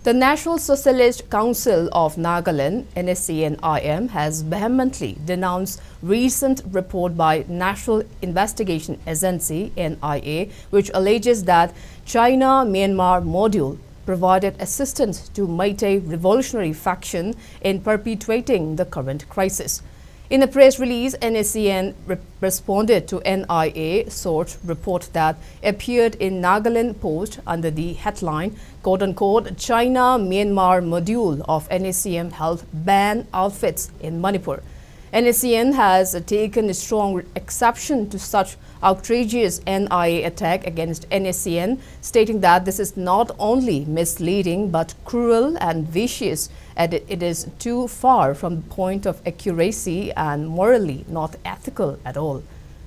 The National Socialist Council of Nagaland, Nscn-Im, has vehemently denounced recent report by National Investigation Agency (NIA), which alleges that China-Myanmar module provided assistance to Meitei revolutionary faction in perpetuating the current crisis. In a press release, Nscn responded to NIA source report that appeared in Nagaland Post under the headline, quote-unquote, China-Myanmar module of Nscn helped ban outfits in Manipur. Nscn has taken a strong exception to such outrageous NIA attack against Nscn, stating that this is not only misleading but cruel and vicious, and it is too far from the point of accuracy and morally not ethical at all.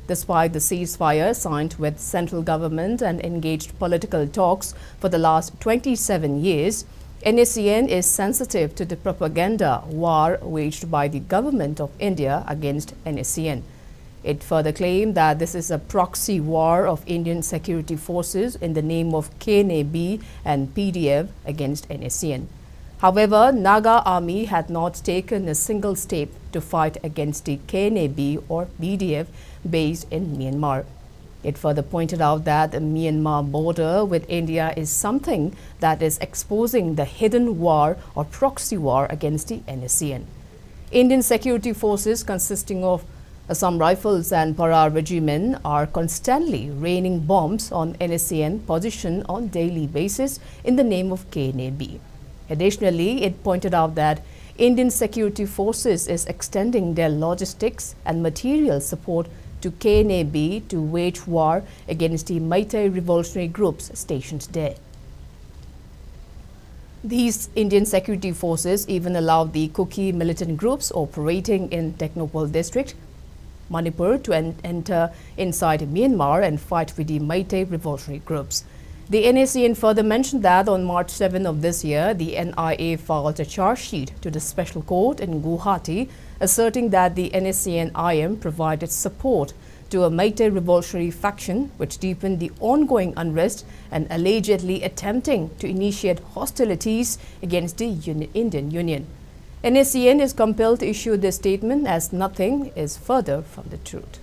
Despite the ceasefire signed with central government and engaged political talks for the last 27 years, Nscn is sensitive to the propaganda war waged by the government of India against Nscn. It further claimed that this is a proxy war of Indian security forces in the name of KNB and PDF against Nscn. However, Naga army had not taken a single step to fight against the KNB or BDF based in Myanmar. It further pointed out that the Myanmar border with India is something that is exposing the hidden war or proxy war against the Nscn. Indian security forces consisting of Assam Rifles and Para Regiment are constantly raining bombs on Nscn position on daily basis in the name of KNB. Additionally, it pointed out that Indian security forces is extending their logistics and material support to KNB to wage war against the Meitei revolutionary groups stationed there. These Indian security forces even allowed the Kuki militant groups operating in Technopole district, Manipur, to enter inside Myanmar and fight with the Meitei revolutionary groups. The Nscn further mentioned that on March 7 of this year, the NIA filed a charge sheet to the special court in Guwahati, asserting that the Nscn-Im provided support to a Meitei revolutionary faction which deepened the ongoing unrest and allegedly attempting to initiate hostilities against the Indian Union. Nscn is compelled to issue this statement as nothing is further from the truth.